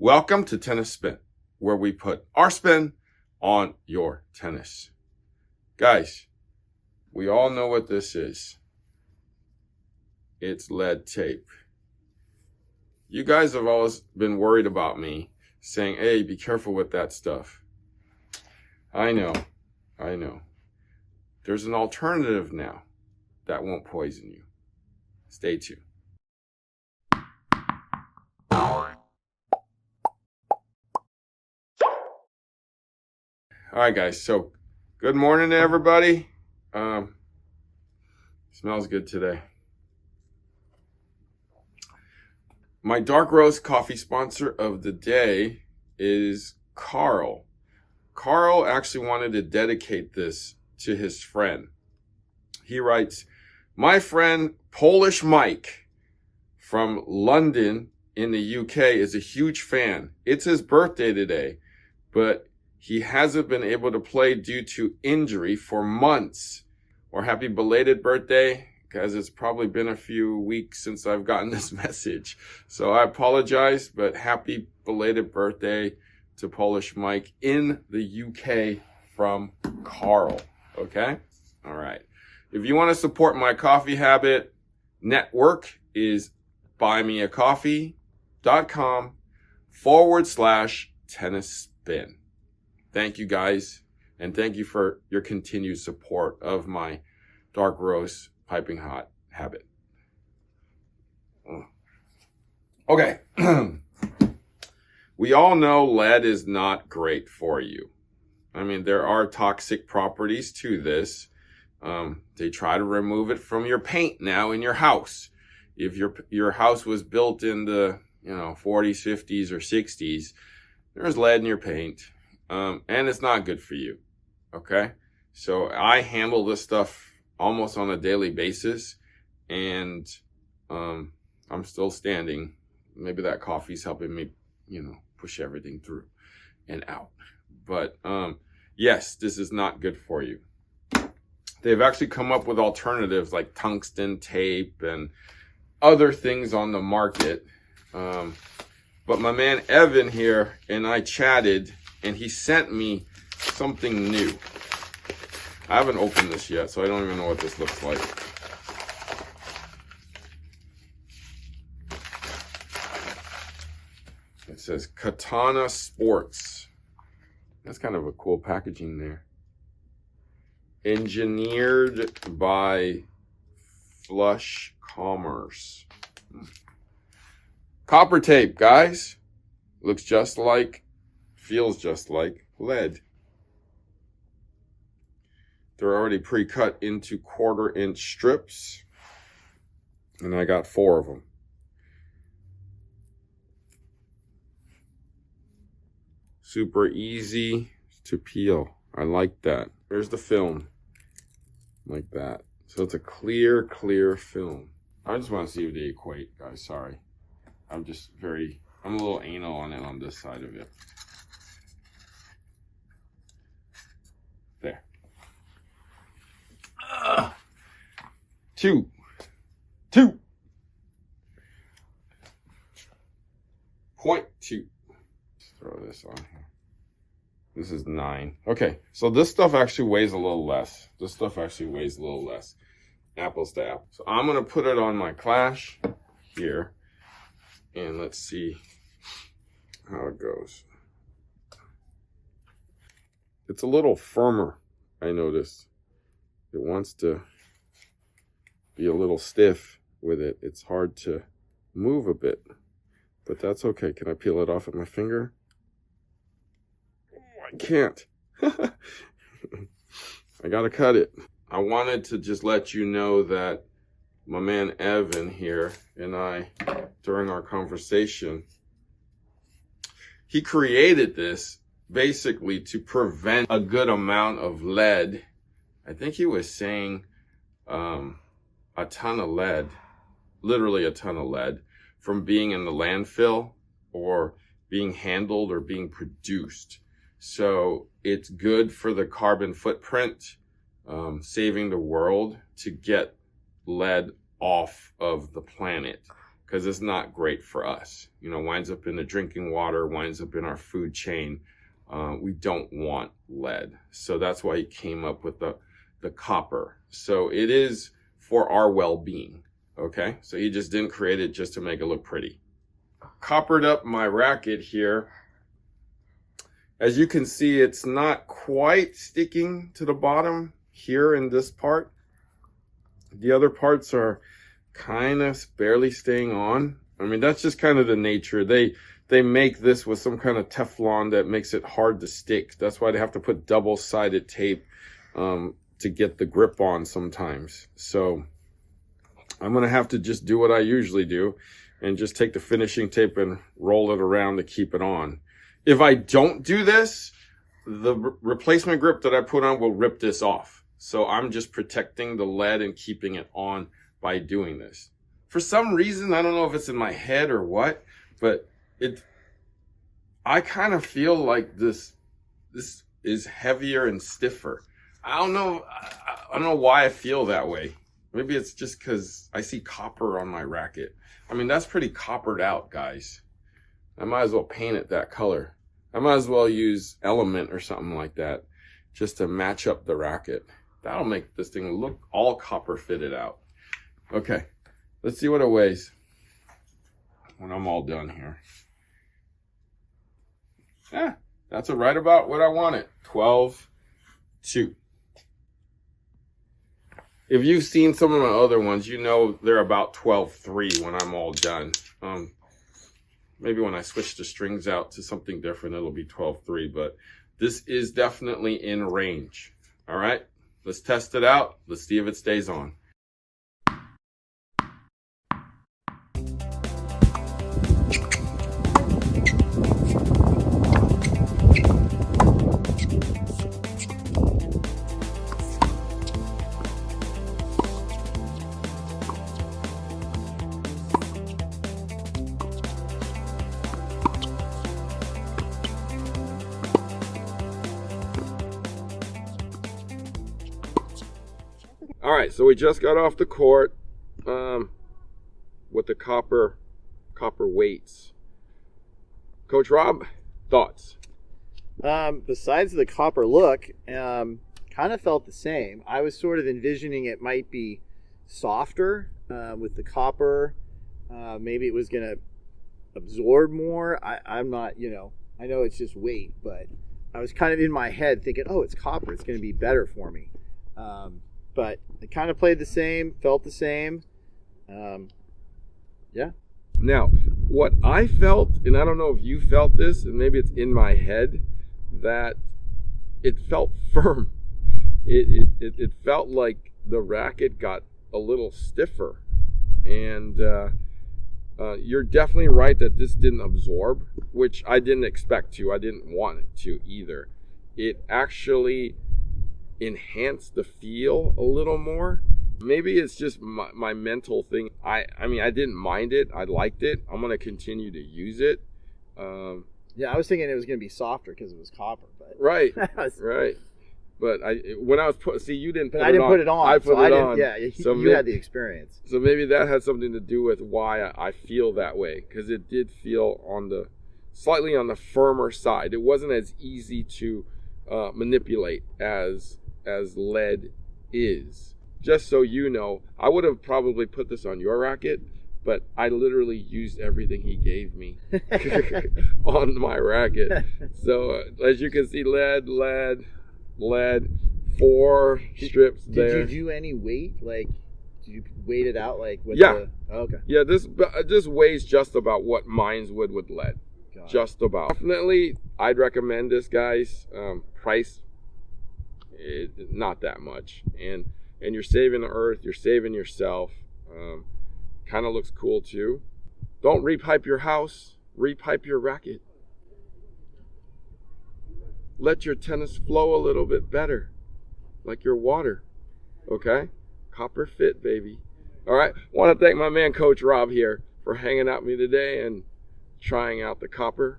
Welcome to Tennis Spin, where we put our spin on your tennis. Guys, we all know what this is. It's lead tape. You guys have always been worried about me, saying, hey, be careful with that stuff. I know. There's an alternative now that won't poison you. Stay tuned. All right, guys. So, good morning to everybody. Smells good today. My dark roast coffee sponsor of the day is Carl. Carl actually wanted to dedicate this to his friend. He writes, my friend Polish Mike from London in the UK is a huge fan. It's his birthday today, but he hasn't been able to play due to injury for months. Or happy belated birthday, because it's probably been a few weeks since I've gotten this message. So I apologize, but happy belated birthday to Polish Mike in the UK from Carl. Okay? All right. If you want to support my coffee habit network, is buymeacoffee.com/tennis spin. Thank you guys, and thank you for your continued support of my dark roast piping hot habit. Okay. We all know lead is not great for you. I mean, there are toxic properties to this. They try to remove it from your paint now in your house. If your house was built in the 40s, 50s, or 60s, there's lead in your paint. And it's not good for you. Okay. So I handle this stuff almost on a daily basis, and, I'm still standing. Maybe that coffee's helping me, push everything through and out. But, yes, this is not good for you. They've actually come up with alternatives like tungsten tape and other things on the market. But my man Evan here and I chatted, and he sent me something new. I haven't opened this yet, so I don't even know what this looks like. It says Katana Sports. That's kind of a cool packaging there. Engineered by Flush Commerce. Copper tape, guys. Looks just like, feels just like lead. They're already pre-cut into 1/4-inch strips, and I got 4 of them. Super easy to peel. I like that. There's the film, like that. So it's a clear film. I just want to see if they equate, guys. Sorry. I'm a little anal on it on this side of it. There. 2. Point 2. Throw this on here. This is 9. Okay, so this stuff actually weighs a little less. Apples to apples. So I'm going to put it on my Clash here, and let's see how it goes. It's a little firmer, I noticed. It wants to be a little stiff with it. It's hard to move a bit, but that's okay. Can I peel it off with my finger? Oh, I can't. I gotta cut it. I wanted to just let you know that my man Evan here and I, during our conversation, he created this basically to prevent a good amount of lead. I think he was saying a ton of lead, literally a ton of lead, from being in the landfill or being handled or being produced. So it's good for the carbon footprint, saving the world, to get lead off of the planet. because it's not great for us. You know, winds up in the drinking water, winds up in our food chain. We don't want lead. So that's why he came up with the copper. So it is for our well-being, okay? So he just didn't create it just to make it look pretty. Coppered up my racket here. As you can see, it's not quite sticking to the bottom here in this part. The other parts are kind of barely staying on. I mean, that's just kind of the nature. They make this with some kind of Teflon that makes it hard to stick. That's why they have to put double-sided tape to get the grip on sometimes. So I'm going to have to just do what I usually do and just take the finishing tape and roll it around to keep it on. If I don't do this, the replacement grip that I put on will rip this off. So I'm just protecting the lead and keeping it on by doing this. For some reason, I don't know if it's in my head or what, but I kind of feel like this is heavier and stiffer. I don't know why I feel that way. Maybe it's just because I see copper on my racket. I mean, that's pretty coppered out, guys. I might as well paint it that color. I might as well use Element or something like that just to match up the racket. That'll make this thing look all copper fitted out. Okay, let's see what it weighs when I'm all done here. Yeah, that's right about what I wanted. 12.2. If you've seen some of my other ones, you know they're about 12.3 when I'm all done. Maybe when I switch the strings out to something different, it'll be 12.3, but this is definitely in range. All right, let's test it out. Let's see if it stays on. All right, so we just got off the court with the copper weights. Coach Rob, thoughts? Besides the copper look, kind of felt the same. I was sort of envisioning it might be softer with the copper. Maybe it was going to absorb more. I'm not, I know it's just weight, but I was kind of in my head thinking, oh, it's copper. It's going to be better for me. But it kind of played the same, felt the same. Yeah. Now, what I felt, and I don't know if you felt this, and maybe it's in my head, that it felt firm. It felt like the racket got a little stiffer. And you're definitely right that this didn't absorb, which I didn't expect to. I didn't want it to either. It actually enhanced the feel a little more. Maybe it's just my mental thing. I mean, I didn't mind it. I liked it. I'm going to continue to use it. Yeah, I was thinking it was going to be softer because it was copper. But right, right. But when I was you didn't put it on. I didn't put it on. I put it on. Yeah, you had the experience. So maybe that had something to do with why I feel that way, because it did feel slightly on the firmer side. It wasn't as easy to manipulate as lead is. Just so you know, I would have probably put this on your racket, but I literally used everything he gave me on my racket. So as you can see, lead, 4 strips there. Did you do any weight? Like, did you weight it out? Like, with okay. Yeah, this weighs just about what mine would with lead. Just about. Definitely, I'd recommend this, guys. Price, not that much, and you're saving the earth, you're saving yourself. Kind of looks cool too. Don't repipe your house, repipe your racket. Let your tennis flow a little bit better, like your water. Okay? Copper fit, baby. All right. Want to thank my man, Coach Rob, here for hanging out with me today and trying out the copper.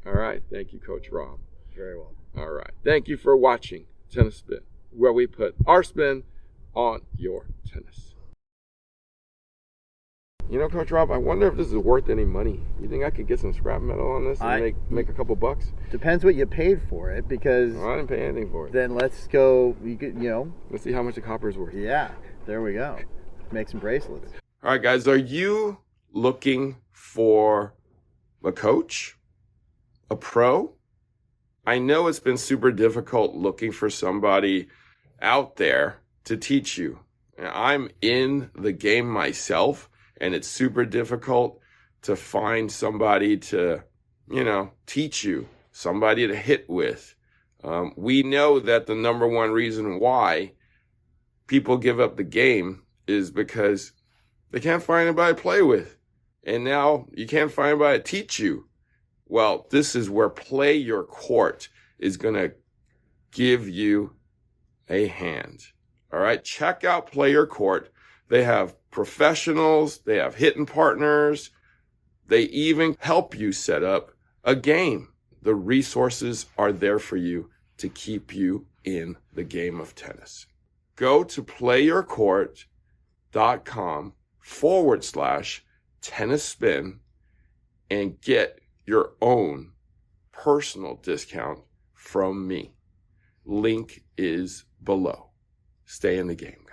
All right. Thank you, Coach Rob. Very well. All right. Thank you for watching Tennis Spin, where we put our spin on your tennis. You know, Coach Rob, I wonder if this is worth any money. You think I could get some scrap metal on this and make a couple bucks? Depends what you paid for it, because Well, I didn't pay anything for it. Then let's go. Let's see how much the copper is worth. Yeah, there we go. Make some bracelets. All right, guys, are you looking for a coach, a pro? I know it's been super difficult looking for somebody out there to teach you. I'm in the game myself, and it's super difficult to find somebody to, teach you, somebody to hit with. We know that the number one reason why people give up the game is because they can't find anybody to play with. And now you can't find anybody to teach you. Well, this is where Play Your Court is going to give you a hand. All right, check out Play Your Court. They have professionals, they have hitting partners, they even help you set up a game. The resources are there for you to keep you in the game of tennis. Go to playyourcourt.com/tennis spin and get your own personal discount from me. Link is below. Stay in the game.